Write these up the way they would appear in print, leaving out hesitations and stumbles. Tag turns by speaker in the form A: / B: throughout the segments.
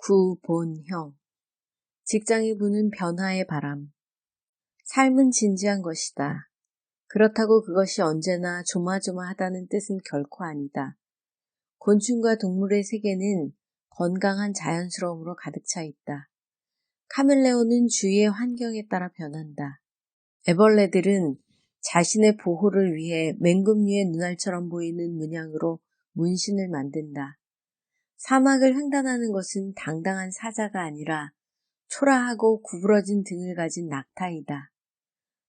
A: 구본형. 직장이 부는 변화의 바람. 삶은 진지한 것이다. 그렇다고 그것이 언제나 조마조마하다는 뜻은 결코 아니다. 곤충과 동물의 세계는 건강한 자연스러움으로 가득 차 있다. 카멜레온은 주위의 환경에 따라 변한다. 애벌레들은 자신의 보호를 위해 맹금류의 눈알처럼 보이는 문양으로 문신을 만든다. 사막을 횡단하는 것은 당당한 사자가 아니라 초라하고 구부러진 등을 가진 낙타이다.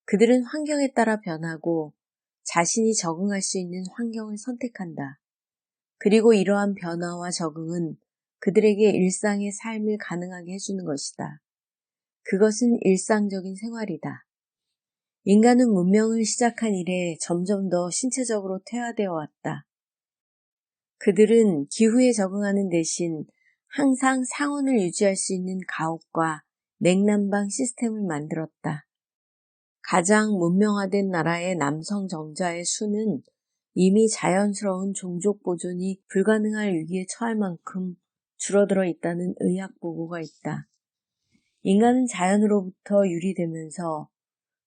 A: 그들은 환경에 따라 변하고 자신이 적응할 수 있는 환경을 선택한다. 그리고 이러한 변화와 적응은 그들에게 일상의 삶을 가능하게 해주는 것이다. 그것은 일상적인 생활이다. 인간은 문명을 시작한 이래 점점 더 신체적으로 퇴화되어 왔다. 그들은 기후에 적응하는 대신 항상 상온을 유지할 수 있는 가옥과 냉난방 시스템을 만들었다. 가장 문명화된 나라의 남성 정자의 수는 이미 자연스러운 종족 보존이 불가능할 위기에 처할 만큼 줄어들어 있다는 의학 보고가 있다. 인간은 자연으로부터 유리되면서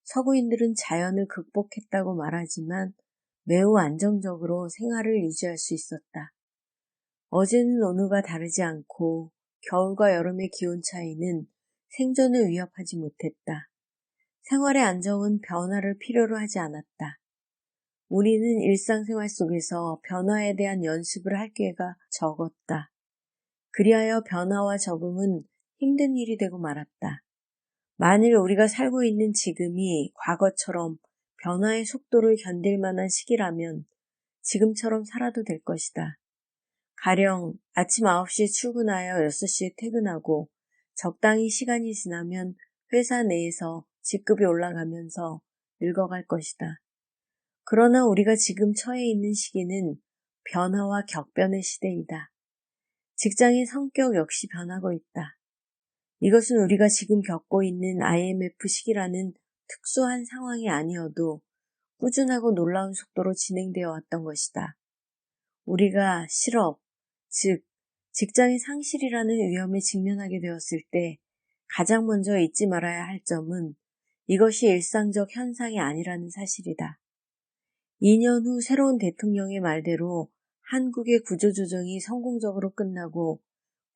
A: 서구인들은 자연을 극복했다고 말하지만 매우 안정적으로 생활을 유지할 수 있었다. 어제는 오늘과 다르지 않고 겨울과 여름의 기온 차이는 생존을 위협하지 못했다. 생활의 안정은 변화를 필요로 하지 않았다. 우리는 일상생활 속에서 변화에 대한 연습을 할 기회가 적었다. 그리하여 변화와 적응은 힘든 일이 되고 말았다. 만일 우리가 살고 있는 지금이 과거처럼 변화의 속도를 견딜 만한 시기라면 지금처럼 살아도 될 것이다. 가령 아침 9시에 출근하여 6시에 퇴근하고 적당히 시간이 지나면 회사 내에서 직급이 올라가면서 늙어갈 것이다. 그러나 우리가 지금 처해 있는 시기는 변화와 격변의 시대이다. 직장의 성격 역시 변하고 있다. 이것은 우리가 지금 겪고 있는 IMF 시기라는 특수한 상황이 아니어도 꾸준하고 놀라운 속도로 진행되어 왔던 것이다. 우리가 실업, 즉 직장의 상실이라는 위험에 직면하게 되었을 때 가장 먼저 잊지 말아야 할 점은 이것이 일상적 현상이 아니라는 사실이다. 2년 후 새로운 대통령의 말대로 한국의 구조조정이 성공적으로 끝나고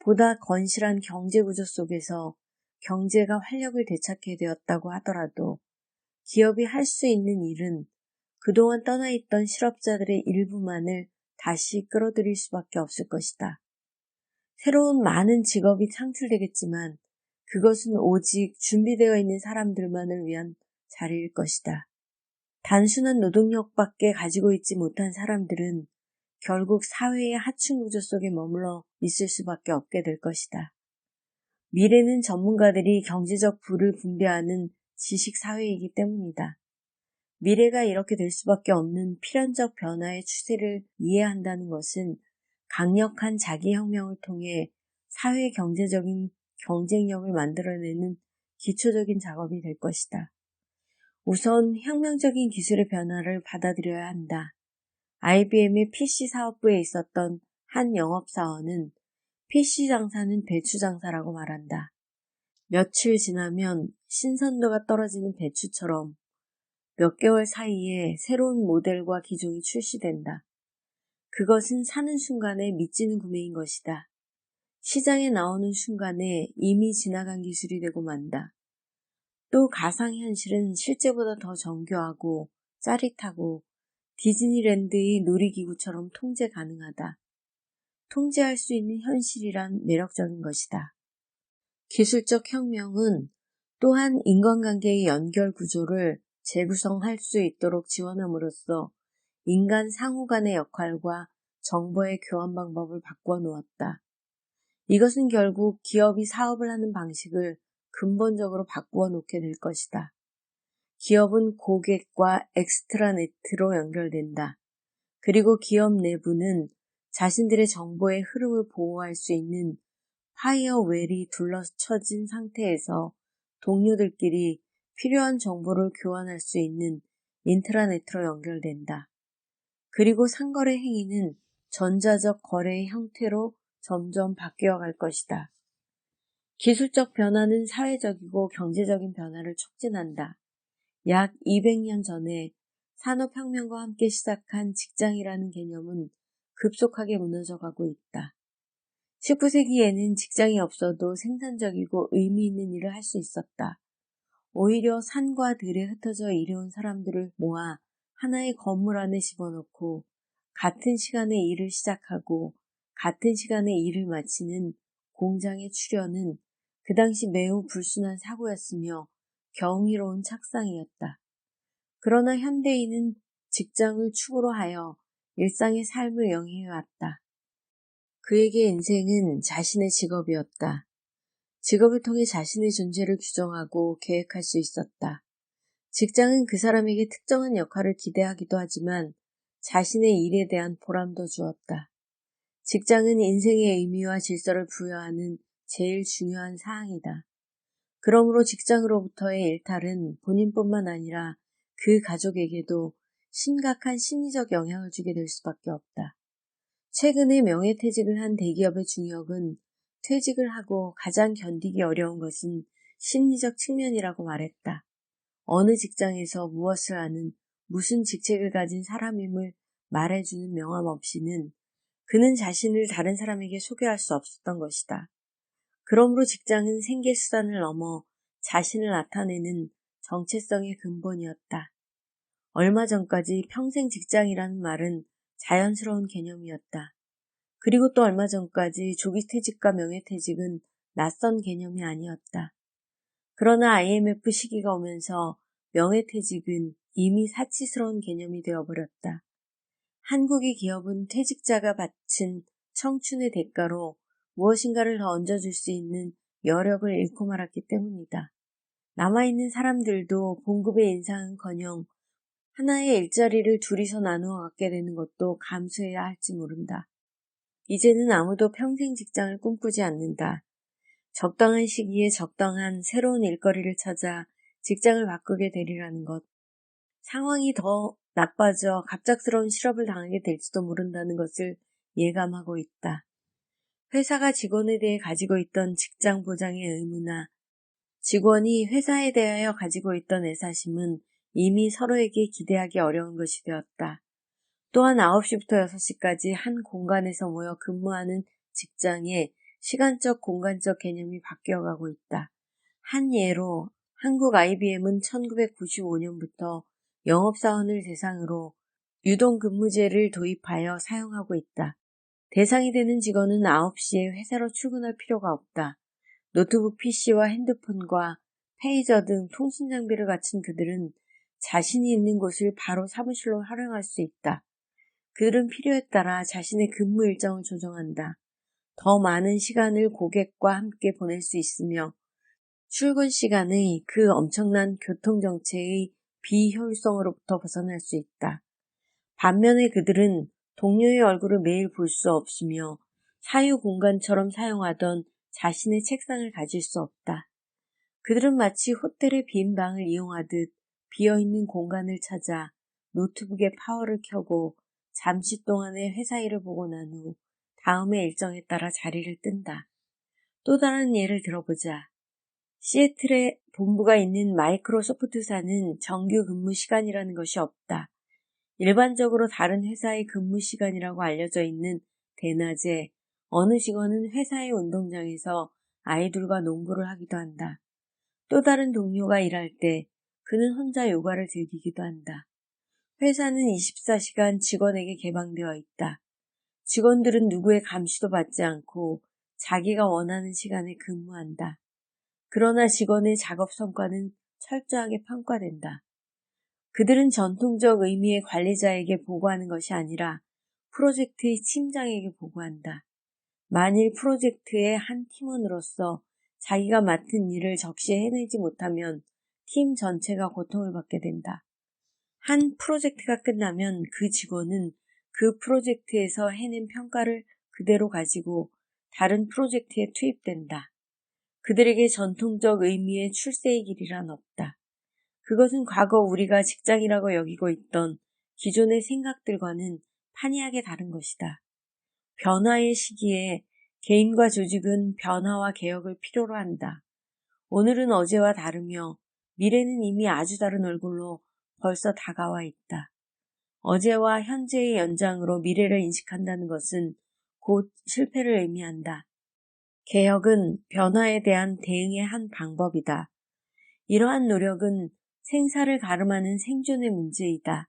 A: 보다 건실한 경제구조 속에서 경제가 활력을 되찾게 되었다고 하더라도 기업이 할 수 있는 일은 그동안 떠나있던 실업자들의 일부만을 다시 끌어들일 수밖에 없을 것이다. 새로운 많은 직업이 창출되겠지만 그것은 오직 준비되어 있는 사람들만을 위한 자리일 것이다. 단순한 노동력밖에 가지고 있지 못한 사람들은 결국 사회의 하층 구조 속에 머물러 있을 수밖에 없게 될 것이다. 미래는 전문가들이 경제적 부를 분배하는 지식사회이기 때문이다. 미래가 이렇게 될 수밖에 없는 필연적 변화의 추세를 이해한다는 것은 강력한 자기혁명을 통해 사회 경제적인 경쟁력을 만들어내는 기초적인 작업이 될 것이다. 우선 혁명적인 기술의 변화를 받아들여야 한다. IBM의 PC 사업부에 있었던 한 영업사원은 PC 장사는 배추 장사라고 말한다. 며칠 지나면 신선도가 떨어지는 배추처럼 몇 개월 사이에 새로운 모델과 기종이 출시된다. 그것은 사는 순간에 미치는 구매인 것이다. 시장에 나오는 순간에 이미 지나간 기술이 되고 만다. 또 가상현실은 실제보다 더 정교하고 짜릿하고 디즈니랜드의 놀이기구처럼 통제 가능하다. 통제할 수 있는 현실이란 매력적인 것이다. 기술적 혁명은 또한 인간관계의 연결 구조를 재구성할 수 있도록 지원함으로써 인간 상호 간의 역할과 정보의 교환 방법을 바꾸어 놓았다. 이것은 결국 기업이 사업을 하는 방식을 근본적으로 바꾸어 놓게 될 것이다. 기업은 고객과 엑스트라네트로 연결된다. 그리고 기업 내부는 자신들의 정보의 흐름을 보호할 수 있는 파이어웰이 둘러쳐진 상태에서 동료들끼리 필요한 정보를 교환할 수 있는 인트라네트로 연결된다. 그리고 상거래 행위는 전자적 거래의 형태로 점점 바뀌어 갈 것이다. 기술적 변화는 사회적이고 경제적인 변화를 촉진한다. 약 200년 전에 산업혁명과 함께 시작한 직장이라는 개념은 급속하게 무너져가고 있다. 19세기에는 직장이 없어도 생산적이고 의미 있는 일을 할 수 있었다. 오히려 산과 들에 흩어져 일해온 사람들을 모아 하나의 건물 안에 집어넣고 같은 시간에 일을 시작하고 같은 시간에 일을 마치는 공장의 출현은 그 당시 매우 불순한 사고였으며 경이로운 착상이었다. 그러나 현대인은 직장을 축으로 하여 일상의 삶을 영위해왔다. 그에게 인생은 자신의 직업이었다. 직업을 통해 자신의 존재를 규정하고 계획할 수 있었다. 직장은 그 사람에게 특정한 역할을 기대하기도 하지만 자신의 일에 대한 보람도 주었다. 직장은 인생의 의미와 질서를 부여하는 제일 중요한 사항이다. 그러므로 직장으로부터의 일탈은 본인뿐만 아니라 그 가족에게도 심각한 심리적 영향을 주게 될 수밖에 없다. 최근에 명예퇴직을 한 대기업의 중역은 퇴직을 하고 가장 견디기 어려운 것은 심리적 측면이라고 말했다. 어느 직장에서 무엇을 하는 무슨 직책을 가진 사람임을 말해주는 명함 없이는 그는 자신을 다른 사람에게 소개할 수 없었던 것이다. 그러므로 직장은 생계수단을 넘어 자신을 나타내는 정체성의 근본이었다. 얼마 전까지 평생 직장이라는 말은 자연스러운 개념이었다. 그리고 또 얼마 전까지 조기퇴직과 명예퇴직은 낯선 개념이 아니었다. 그러나 IMF 시기가 오면서 명예퇴직은 이미 사치스러운 개념이 되어버렸다. 한국의 기업은 퇴직자가 바친 청춘의 대가로 무엇인가를 더 얹어줄 수 있는 여력을 잃고 말았기 때문이다. 남아있는 사람들도 봉급의 인상은커녕 하나의 일자리를 둘이서 나누어 갖게 되는 것도 감수해야 할지 모른다. 이제는 아무도 평생 직장을 꿈꾸지 않는다. 적당한 시기에 적당한 새로운 일거리를 찾아 직장을 바꾸게 되리라는 것. 상황이 더 나빠져 갑작스러운 실업을 당하게 될지도 모른다는 것을 예감하고 있다. 회사가 직원에 대해 가지고 있던 직장 보장의 의무나 직원이 회사에 대하여 가지고 있던 애사심은 이미 서로에게 기대하기 어려운 것이 되었다. 또한 9시부터 6시까지 한 공간에서 모여 근무하는 직장의 시간적 공간적 개념이 바뀌어가고 있다. 한 예로 한국 IBM은 1995년부터 영업사원을 대상으로 유동근무제를 도입하여 사용하고 있다. 대상이 되는 직원은 9시에 회사로 출근할 필요가 없다. 노트북 PC와 핸드폰과 페이저 등 통신 장비를 갖춘 그들은 자신이 있는 곳을 바로 사무실로 활용할 수 있다. 그들은 필요에 따라 자신의 근무 일정을 조정한다. 더 많은 시간을 고객과 함께 보낼 수 있으며 출근 시간의 그 엄청난 교통정체의 비효율성으로부터 벗어날 수 있다. 반면에 그들은 동료의 얼굴을 매일 볼 수 없으며 사유공간처럼 사용하던 자신의 책상을 가질 수 없다. 그들은 마치 호텔의 빈 방을 이용하듯 비어있는 공간을 찾아 노트북에 파워를 켜고 잠시 동안의 회사 일을 보고 난 후 다음의 일정에 따라 자리를 뜬다. 또 다른 예를 들어보자. 시애틀에 본부가 있는 마이크로소프트사는 정규 근무 시간이라는 것이 없다. 일반적으로 다른 회사의 근무 시간이라고 알려져 있는 대낮에 어느 직원은 회사의 운동장에서 아이들과 농구를 하기도 한다. 또 다른 동료가 일할 때 그는 혼자 요가를 즐기기도 한다. 회사는 24시간 직원에게 개방되어 있다. 직원들은 누구의 감시도 받지 않고 자기가 원하는 시간에 근무한다. 그러나 직원의 작업 성과는 철저하게 평가된다. 그들은 전통적 의미의 관리자에게 보고하는 것이 아니라 프로젝트의 팀장에게 보고한다. 만일 프로젝트의 한 팀원으로서 자기가 맡은 일을 적시에 해내지 못하면 팀 전체가 고통을 받게 된다. 한 프로젝트가 끝나면 그 직원은 그 프로젝트에서 해낸 평가를 그대로 가지고 다른 프로젝트에 투입된다. 그들에게 전통적 의미의 출세의 길이란 없다. 그것은 과거 우리가 직장이라고 여기고 있던 기존의 생각들과는 판이하게 다른 것이다. 변화의 시기에 개인과 조직은 변화와 개혁을 필요로 한다. 오늘은 어제와 다르며 미래는 이미 아주 다른 얼굴로 벌써 다가와 있다. 어제와 현재의 연장으로 미래를 인식한다는 것은 곧 실패를 의미한다. 개혁은 변화에 대한 대응의 한 방법이다. 이러한 노력은 생사를 가름하는 생존의 문제이다.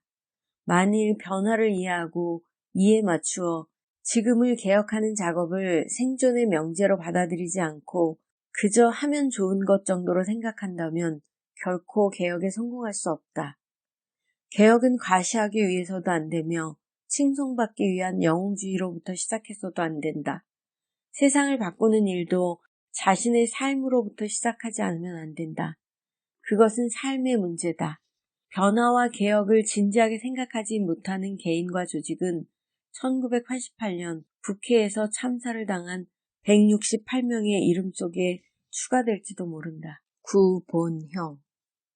A: 만일 변화를 이해하고 이에 맞추어 지금을 개혁하는 작업을 생존의 명제로 받아들이지 않고 그저 하면 좋은 것 정도로 생각한다면 결코 개혁에 성공할 수 없다. 개혁은 과시하기 위해서도 안 되며 칭송받기 위한 영웅주의로부터 시작해서도 안 된다. 세상을 바꾸는 일도 자신의 삶으로부터 시작하지 않으면 안 된다. 그것은 삶의 문제다. 변화와 개혁을 진지하게 생각하지 못하는 개인과 조직은 1988년 국회에서 참사를 당한 168명의 이름 속에 추가될지도 모른다. 구본형